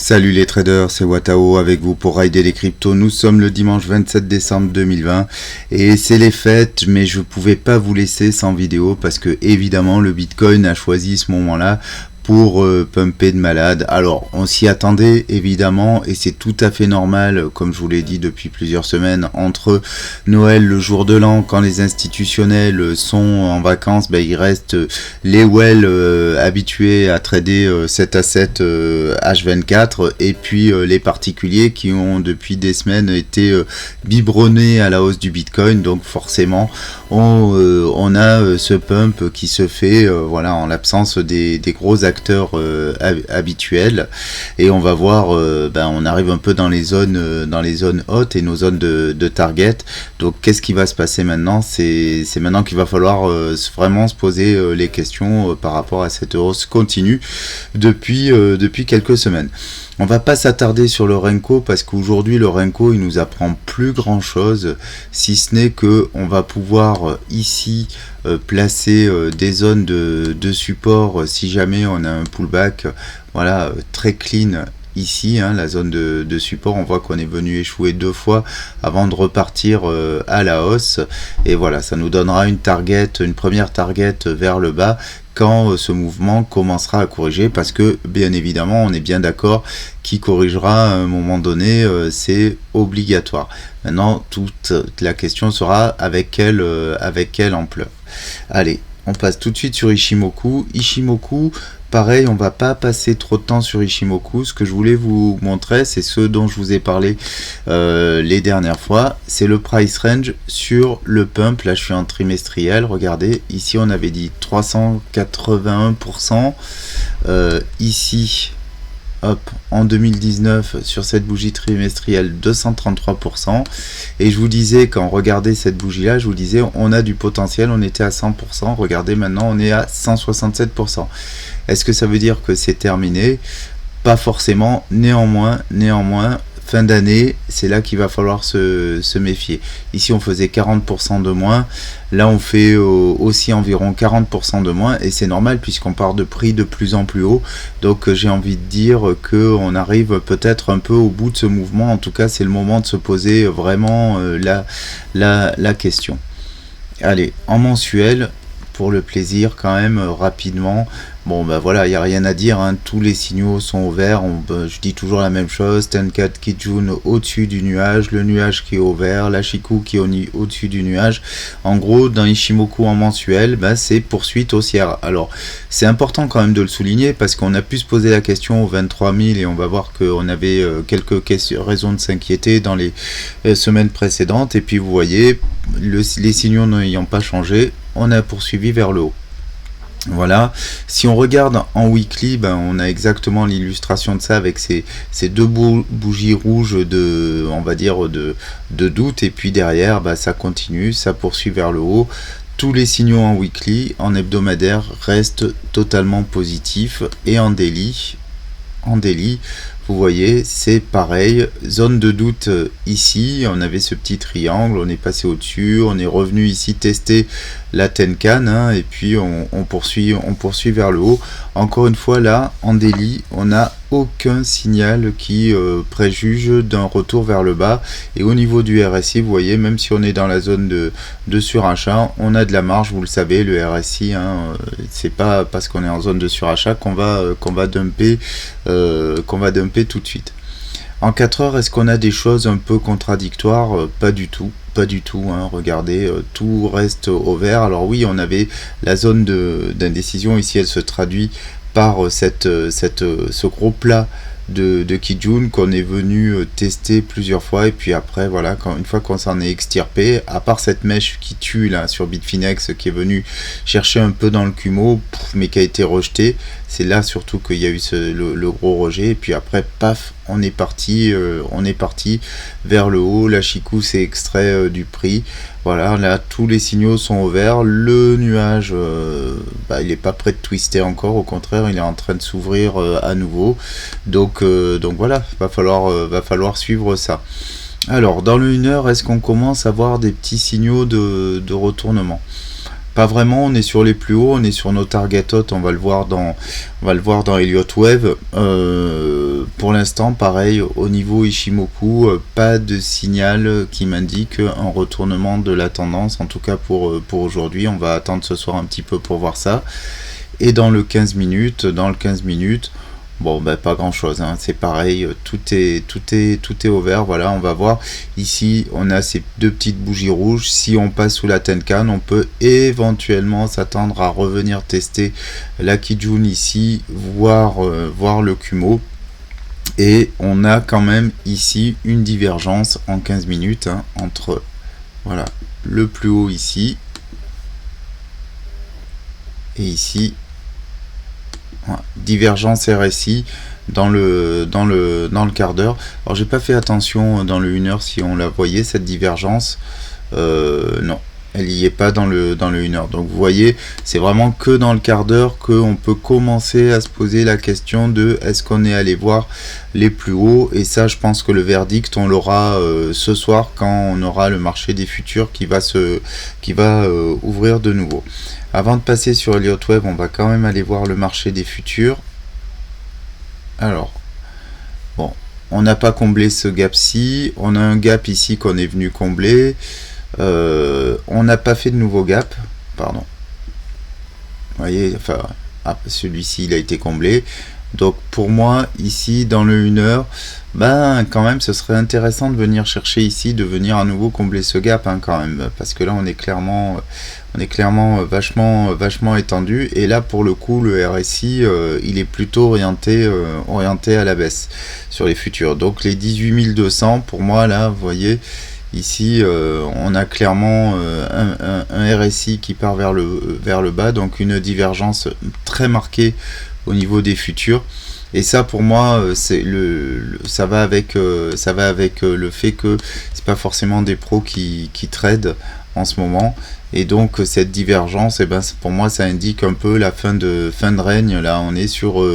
Salut les traders, c'est Watao avec vous pour Rider les cryptos. Nous sommes le dimanche 27 décembre 2020 et c'est les fêtes, mais je pouvais pas vous laisser sans vidéo parce que évidemment le Bitcoin a choisi ce moment-là pour pumper de malade. Alors on s'y attendait évidemment et c'est tout à fait normal, comme je vous l'ai dit depuis plusieurs semaines, entre Noël, le jour de l'an, quand les institutionnels sont en vacances, il reste les whales habitués à trader 7 à 7 H24 et puis les particuliers qui ont depuis des semaines été biberonnés à la hausse du Bitcoin. Donc forcément on a ce pump qui se fait voilà, en l'absence des gros acteurs habituels, et on va voir on arrive un peu dans les zones hautes et nos zones de target. Donc qu'est-ce qui va se passer maintenant? C'est maintenant qu'il va falloir vraiment se poser les questions par rapport à cette hausse continue depuis quelques semaines. On va pas s'attarder sur le Renko parce qu'aujourd'hui le Renko il nous apprend plus grand chose, si ce n'est que on va pouvoir ici placer des zones de support si jamais on a un pullback, voilà, très clean. Ici, la zone de support, on voit qu'on est venu échouer 2 fois avant de repartir à la hausse. Et voilà, ça nous donnera une première target vers le bas quand ce mouvement commencera à corriger, parce que bien évidemment, on est bien d'accord qu'il corrigera à un moment donné, c'est obligatoire. Maintenant, toute la question sera avec quelle ampleur. Allez, on passe tout de suite sur Ichimoku. Ichimoku, pareil, on va pas passer trop de temps sur Ichimoku. Ce que je voulais vous montrer, c'est ce dont je vous ai parlé les dernières fois. C'est le price range sur le pump. Là, je suis en trimestriel. Regardez, ici, on avait dit 381%. Ici, hop, en 2019, sur cette bougie trimestrielle, 233%. Et je vous disais, quand regardez cette bougie-là, je vous disais, on a du potentiel. On était à 100%. Regardez, maintenant, on est à 167%. Est-ce que ça veut dire que c'est terminé? Pas forcément. Néanmoins, fin d'année, c'est là qu'il va falloir se méfier. Ici, on faisait 40% de moins. Là, on fait aussi environ 40% de moins. Et c'est normal puisqu'on part de prix de plus en plus haut. Donc, j'ai envie de dire qu'on arrive peut-être un peu au bout de ce mouvement. En tout cas, c'est le moment de se poser vraiment la question. Allez, en mensuel, pour le plaisir quand même, rapidement. Bon voilà, il n'y a rien à dire, tous les signaux sont au vert. Je dis toujours la même chose, Tenkan Kijun au-dessus du nuage, le nuage qui est au vert, la Chikou qui est au-dessus du nuage. En gros, dans Ichimoku en mensuel, c'est poursuite haussière. Alors, c'est important quand même de le souligner parce qu'on a pu se poser la question aux 23 000 et on va voir qu'on avait quelques raisons de s'inquiéter dans les semaines précédentes. Et puis vous voyez, les signaux n'ayant pas changé, on a poursuivi vers le haut. Voilà, si on regarde en weekly, on a exactement l'illustration de ça avec ces deux bougies rouges on va dire de doute, et puis derrière ça continue, ça poursuit vers le haut. Tous les signaux en weekly, en hebdomadaire restent totalement positifs, et en daily, vous voyez, c'est pareil, zone de doute ici, on avait ce petit triangle, on est passé au-dessus, on est revenu ici tester la Tenkan, et puis on poursuit vers le haut. Encore une fois, là, en daily, on n'a aucun signal qui préjuge d'un retour vers le bas. Et au niveau du RSI, vous voyez, même si on est dans la zone de surachat, on a de la marge, vous le savez, le RSI, c'est pas parce qu'on est en zone de surachat qu'on va dumper tout de suite. En 4 heures, est-ce qu'on a des choses un peu contradictoires? Pas du tout. Regardez, tout reste au vert. Alors oui, on avait la zone d'indécision, ici elle se traduit par ce gros plat de Kijun qu'on est venu tester plusieurs fois, et puis après voilà, une fois qu'on s'en est extirpé, à part cette mèche qui tue là sur Bitfinex, qui est venu chercher un peu dans le Kumo, mais qui a été rejeté, c'est là surtout qu'il y a eu le gros rejet, et puis après paf, on est parti vers le haut. La Chikou s'est extrait du prix. Voilà, là tous les signaux sont au vert. Le nuage, il n'est pas prêt de twister encore, au contraire, il est en train de s'ouvrir à nouveau. Donc voilà, va falloir suivre ça. Alors, dans le 1 heure, est-ce qu'on commence à voir des petits signaux de retournement? Pas vraiment, on est sur les plus hauts, on est sur nos target hautes, on va le voir dans Elliott Wave. Pour l'instant, pareil, au niveau Ishimoku, pas de signal qui m'indique un retournement de la tendance, en tout cas pour aujourd'hui. On va attendre ce soir un petit peu pour voir ça. Et dans le 15 minutes, bon, ben, pas grand chose, hein. C'est pareil, tout est au vert. Voilà, on va voir. Ici, on a ces deux petites bougies rouges. Si on passe sous la Tenkan, on peut éventuellement s'attendre à revenir tester la Kijun ici, voir le Kumo. Et on a quand même ici une divergence en 15 minutes hein, entre voilà, le plus haut ici et ici. Voilà, divergence RSI dans le quart d'heure. Alors j'ai pas fait attention dans le 1 heure si on la voyait cette divergence. Non, elle y est pas dans le 1 heure. Donc vous voyez, c'est vraiment que dans le quart d'heure qu'on peut commencer à se poser la question de est-ce qu'on est allé voir les plus hauts. Et ça, je pense que le verdict on l'aura ce soir quand on aura le marché des futurs qui va ouvrir de nouveau. Avant de passer sur Elliott Wave, on va quand même aller voir le marché des futurs. Alors, bon, on n'a pas comblé ce gap-ci. On a un gap ici qu'on est venu combler. On n'a pas fait de nouveau gap. Pardon. Vous voyez, enfin, celui-ci, il a été comblé. Donc, pour moi, ici, dans le 1 heure, ben, quand même, ce serait intéressant de venir chercher ici, de venir à nouveau combler ce gap, hein, quand même. Parce que là, on est clairement vachement étendu. Et là, pour le coup, le RSI, il est plutôt orienté à la baisse sur les futurs. Donc, les 18 200, pour moi, là, vous voyez, ici, on a clairement un RSI qui part vers le bas. Donc, une divergence très marquée au niveau des futurs. Et ça pour moi ça va avec le fait que c'est pas forcément des pros qui tradent en ce moment, et donc cette divergence, et ben pour moi ça indique un peu la fin de règne. Là on est sur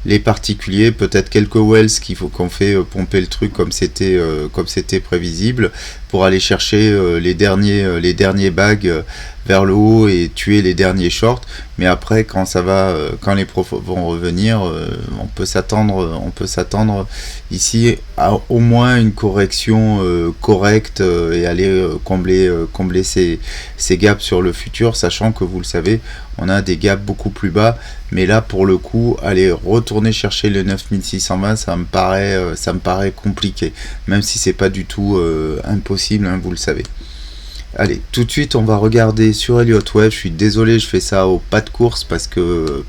les particuliers, peut-être quelques wells qu'on fait pomper le truc comme c'était prévisible pour aller chercher les derniers bags vers le haut et tuer les derniers shorts. Mais après quand les profs vont revenir, on peut s'attendre ici à au moins une correction correcte et aller combler ces gaps sur le futur, sachant que vous le savez, on a des gaps beaucoup plus bas. Mais là pour le coup, aller retourner chercher le 9620, ça me paraît compliqué, même si c'est pas du tout impossible, hein, vous le savez. Allez, tout de suite on va regarder sur Elliott Wave. Je suis désolé, je fais ça au pas de course parce que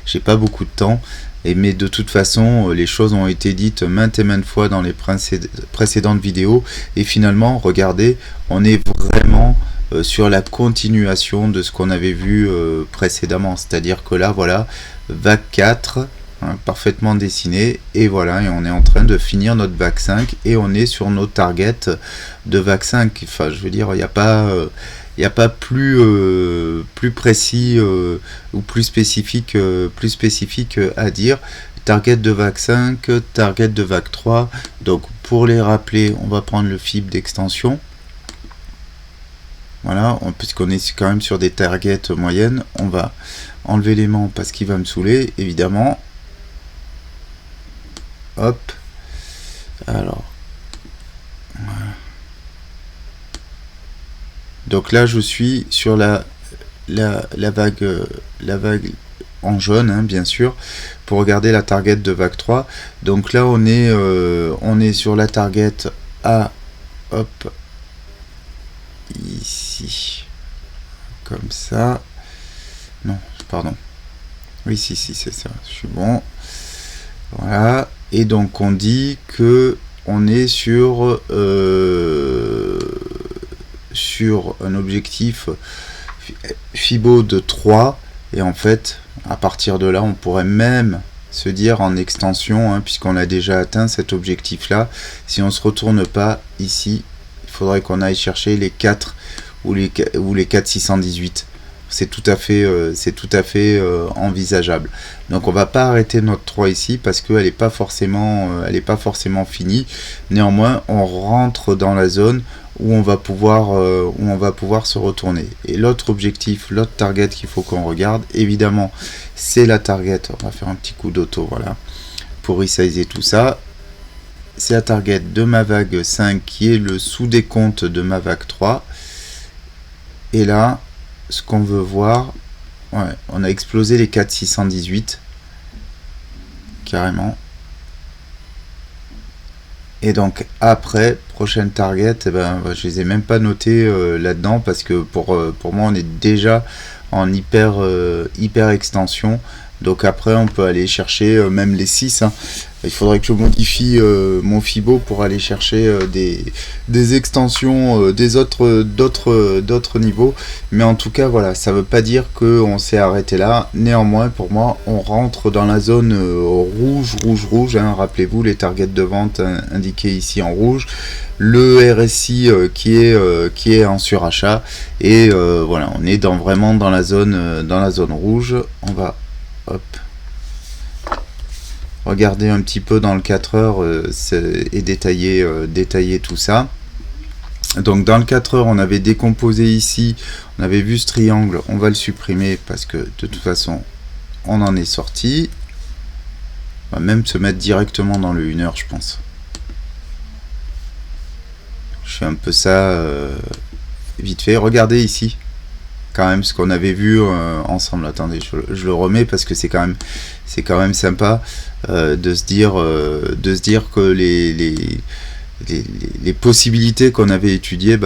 j'ai pas beaucoup de temps. Mais de toute façon, les choses ont été dites maintes et maintes fois dans les précédentes vidéos. Et finalement, regardez, on est vraiment sur la continuation de ce qu'on avait vu précédemment. C'est-à-dire que là, voilà, vague 4, hein, parfaitement dessiné. Et voilà, et on est en train de finir notre vague 5. Et on est sur nos targets de vague 5. Enfin, je veux dire, il n'y a pas plus précis ou plus spécifique à dire. Target de vague 5, target de vague 3. Donc pour les rappeler, on va prendre le fib d'extension. Voilà, puisqu'on est quand même sur des targets moyennes, on va enlever l'aimant parce qu'il va me saouler, évidemment. Hop. Alors. Voilà. Donc là, je suis sur la vague en jaune, hein, bien sûr, pour regarder la target de vague 3. Donc là, on est sur la target A, hop, ici, comme ça. Non, pardon. Oui, si, c'est ça. Je suis bon. Voilà. Et donc, on dit que on est sur un objectif Fibo de 3, et en fait à partir de là on pourrait même se dire en extension, hein, puisqu'on a déjà atteint cet objectif là, si on se retourne pas ici, il faudrait qu'on aille chercher les 4 ou les 4618. C'est tout à fait envisageable. Donc on va pas arrêter notre 3 ici parce qu'elle n'est pas forcément finie. Néanmoins, on rentre dans la zone où on va pouvoir se retourner. Et l'autre objectif, l'autre target qu'il faut qu'on regarde, évidemment, c'est la target. On va faire un petit coup d'auto, voilà, pour resizer tout ça. C'est la target de ma vague 5 qui est le sous-décompte de ma vague 3. Et là, ce qu'on veut voir, ouais, on a explosé les 4618 carrément. Et donc après, prochaine target, eh ben, je les ai même pas notés là-dedans parce que pour moi on est déjà en hyper extension. Donc après on peut aller chercher même les 6. Hein. Il faudrait que je modifie mon Fibo pour aller chercher des extensions d'autres niveaux. Mais en tout cas voilà, ça veut pas dire qu'on s'est arrêté là. Néanmoins pour moi on rentre dans la zone rouge. Hein. Rappelez-vous les targets de vente indiqués ici en rouge. Le RSI qui est en surachat. Et voilà, on est vraiment dans la zone rouge. On va hop, regarder un petit peu dans le 4 heures et détailler tout ça. Donc dans le 4 heures, on avait décomposé ici, on avait vu ce triangle, on va le supprimer parce que de toute façon, on en est sorti. On va même se mettre directement dans le 1 heure, je pense. Je fais un peu ça vite fait. Regardez ici. Quand même ce qu'on avait vu ensemble. Attendez, je le remets parce que c'est quand même sympa de se dire que les possibilités qu'on avait étudiées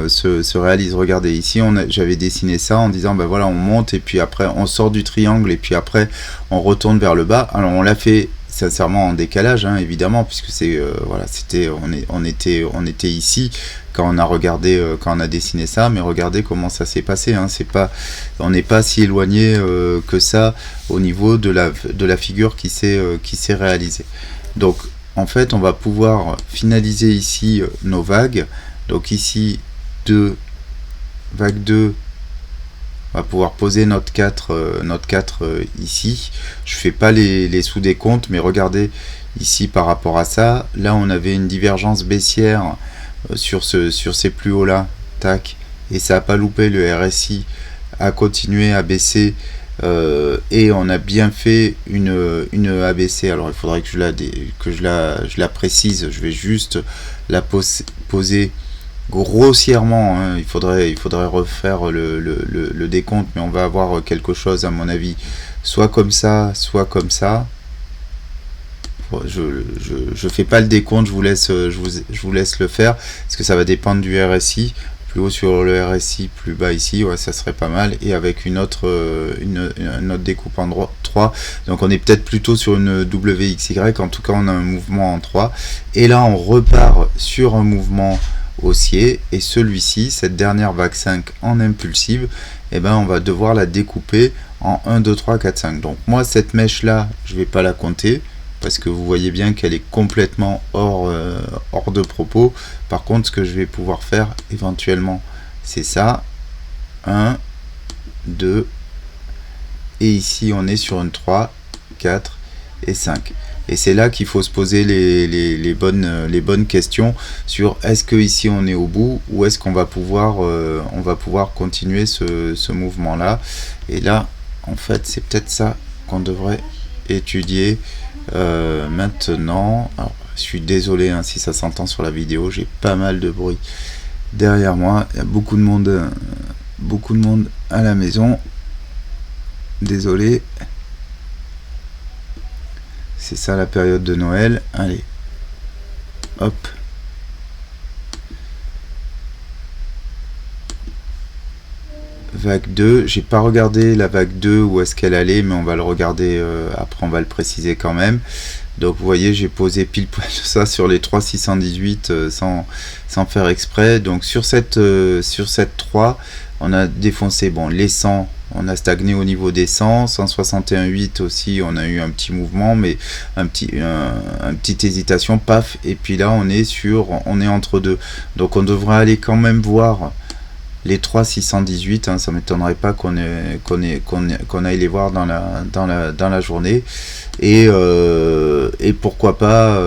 se réalisent. Regardez ici, j'avais dessiné ça en disant ben voilà, on monte et puis après on sort du triangle et puis après on retourne vers le bas. Alors on l'a fait sincèrement en décalage, hein, évidemment, puisque c'est voilà, on était ici quand on a regardé, quand on a dessiné ça, mais regardez comment ça s'est passé. Hein, on n'est pas si éloigné que ça au niveau de la figure qui s'est réalisée. Donc en fait, on va pouvoir finaliser ici nos vagues. Donc ici vague 2. On va pouvoir poser notre 4 ici. Je fais pas les sous-décomptes, mais regardez ici par rapport à ça. Là, on avait une divergence baissière sur ces plus hauts là. Tac. Et ça n'a pas loupé. Le RSI a continué à baisser. Et on a bien fait une ABC. Alors, il faudrait que je la précise. Je vais juste la poser grossièrement, hein. Il faudrait refaire le décompte, mais on va avoir quelque chose à mon avis soit comme ça, soit comme ça. Je fais pas le décompte, je vous laisse le faire parce que ça va dépendre du RSI. Plus haut sur le RSI, plus bas ici, ouais, ça serait pas mal. Et avec une autre découpe en 3. Donc on est peut-être plutôt sur une WXY. En tout cas, on a un mouvement en 3. Et là, on repart sur un mouvement haussier. Et celui-ci, cette dernière vague 5 en impulsive, eh ben, on va devoir la découper en 1, 2, 3, 4, 5. Donc moi, cette mèche-là, je vais pas la compter, parce que vous voyez bien qu'elle est complètement hors de propos. Par contre, ce que je vais pouvoir faire éventuellement, c'est ça. 1, 2, et ici on est sur une 3, 4 et 5. Et c'est là qu'il faut se poser les bonnes questions sur est-ce que ici on est au bout ou est-ce qu'on va pouvoir continuer ce mouvement là. Et là, en fait, c'est peut-être ça qu'on devrait étudier maintenant. Alors, je suis désolé hein, si ça s'entend sur la vidéo, j'ai pas mal de bruit derrière moi, il y a beaucoup de monde à la maison, désolé. C'est ça la période de Noël. Allez, hop, vague 2, j'ai pas regardé la vague 2 où est-ce qu'elle allait, mais on va le regarder après, on va le préciser quand même. Donc vous voyez, j'ai posé pile poil ça sur les 3,618 sans faire exprès. Donc sur cette 3, on a défoncé les 100, on a stagné au niveau des 100, 161,8 aussi, on a eu un petit mouvement, mais une petite hésitation, paf, et puis là on est entre deux. Donc on devrait aller quand même voir les 3,618, hein, ça m'étonnerait pas qu'on aille les voir dans la journée, et pourquoi pas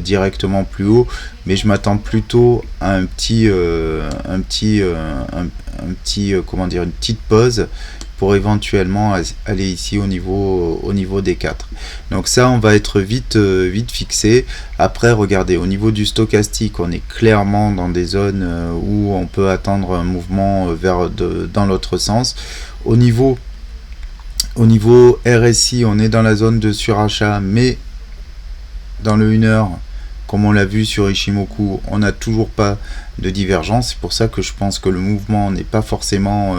directement plus haut, mais je m'attends plutôt à un petit comment dire, une petite pause pour éventuellement aller ici au niveau des 4. Donc ça, on va être vite fixé. Après, regardez, au niveau du stochastique, on est clairement dans des zones où on peut attendre un mouvement dans l'autre sens. Au niveau RSI, on est dans la zone de surachat, mais dans le 1 heure, comme on l'a vu sur Ichimoku, on n'a toujours pas de divergence. C'est pour ça que je pense que le mouvement n'est pas forcément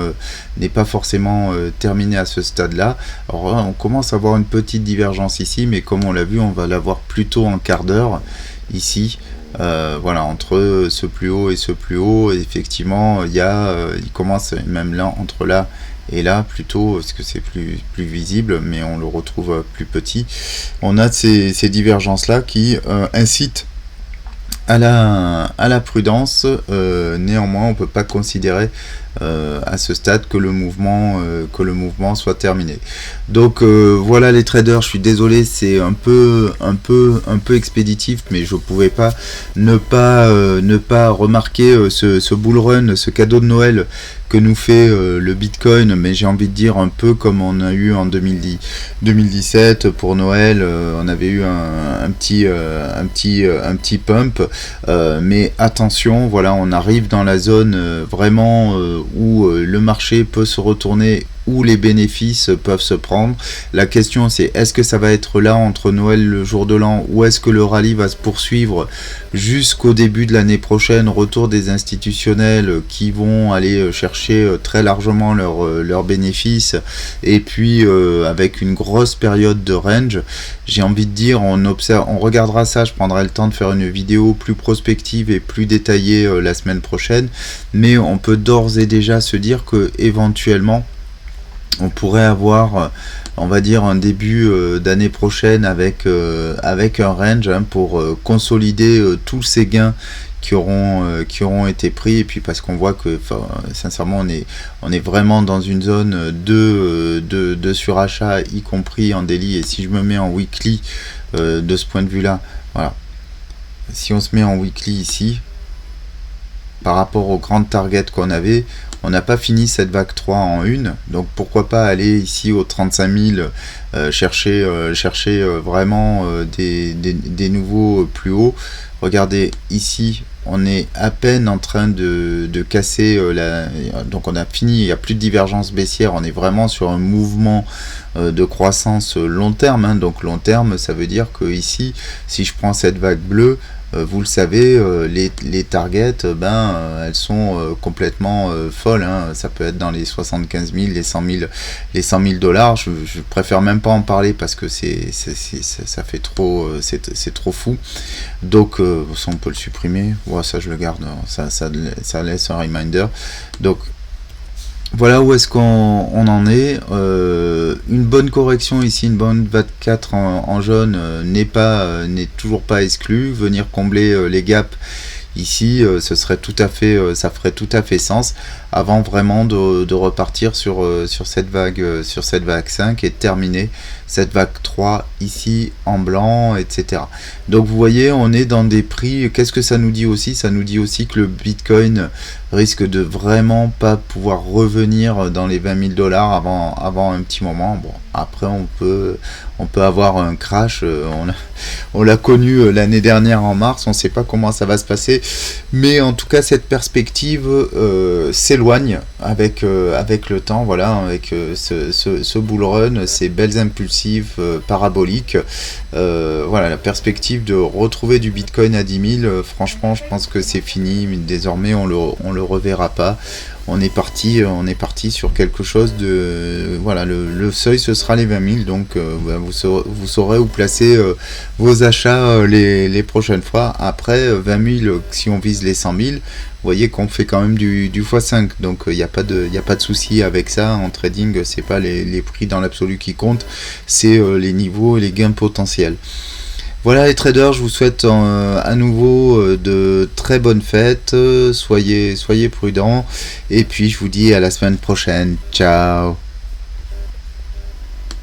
terminé à ce stade-là. Alors on commence à avoir une petite divergence ici, mais comme on l'a vu, on va l'avoir plutôt en quart d'heure ici. Voilà, entre ce plus haut et ce plus haut, effectivement, il commence même là, entre là et là plutôt, parce que c'est plus visible, mais on le retrouve plus petit. On a ces divergences là qui incitent à la prudence. Néanmoins, on peut pas considérer à ce stade que le mouvement soit terminé. Donc voilà les traders, je suis désolé, c'est un peu expéditif, mais je pouvais pas ne pas remarquer ce bull run, ce cadeau de Noël que nous fait le Bitcoin, mais j'ai envie de dire un peu comme on a eu en 2017 pour Noël. On avait eu un petit pump, mais attention, voilà, on arrive dans la zone vraiment où le marché peut se retourner, où les bénéfices peuvent se prendre. La question, c'est est-ce que ça va être là entre Noël, le jour de l'an, ou est-ce que le rallye va se poursuivre jusqu'au début de l'année prochaine, retour des institutionnels qui vont aller chercher très largement leurs bénéfices, et puis avec une grosse période de range. J'ai envie de dire, on regardera ça, je prendrai le temps de faire une vidéo plus prospective et plus détaillée la semaine prochaine, mais on peut d'ores et déjà se dire que éventuellement on pourrait avoir, on va dire, un début d'année prochaine avec un range pour consolider tous ces gains qui auront été pris, et puis parce qu'on voit que sincèrement on est vraiment dans une zone de surachat, y compris en daily. Et si je me mets en weekly de ce point de vue là, voilà, si on se met en weekly ici par rapport aux grandes targets qu'on avait, on n'a pas fini cette vague 3 en une, donc pourquoi pas aller ici aux 35 000, chercher vraiment des nouveaux plus hauts. Regardez ici, on est à peine en train de casser donc on a fini, il n'y a plus de divergence baissière, on est vraiment sur un mouvement de croissance long terme, hein. Donc long terme, ça veut dire que ici, si je prends cette vague bleue, vous le savez, les targets, elles sont complètement folles, hein. Ça peut être dans les 75 000, les 100 000 dollars. Je préfère même pas en parler parce que ça fait trop, c'est trop fou. Donc ça, on peut le supprimer. Ouais, ça je le garde. Ça laisse un reminder. Donc voilà où est-ce qu'on en est. Une bonne correction ici, une bonne 24 en jaune n'est toujours pas exclue. Venir combler les gaps ici, ça ferait tout à fait sens avant vraiment de repartir sur cette vague 5 et de terminer cette vague 3 ici en blanc, etc. Donc vous voyez, on est dans des prix. Qu'est-ce que ça nous dit aussi? Ça nous dit aussi que le Bitcoin risque de vraiment pas pouvoir revenir dans les 20 000 dollars avant un petit moment. Bon, après on peut avoir un crash. On l'a connu l'année dernière en mars. On ne sait pas comment ça va se passer, mais en tout cas cette perspective s'éloigne avec le temps. Voilà, avec ce bull run, ces belles impulsives paraboliques. Voilà, la perspective de retrouver du Bitcoin à 10 000, franchement, je pense que c'est fini. Désormais, on le reverra pas. On est parti sur quelque chose de, voilà, le seuil, ce sera les 20 000. Donc vous saurez où placer vos achats les prochaines fois. Après 20 000, si on vise les 100 000, vous voyez qu'on fait quand même du x5. Donc il n'y a pas de souci avec ça. En trading, c'est pas les prix dans l'absolu qui comptent, c'est les niveaux et les gains potentiels. Voilà les traders, je vous souhaite à nouveau de très bonnes fêtes, soyez prudents, et puis je vous dis à la semaine prochaine, ciao.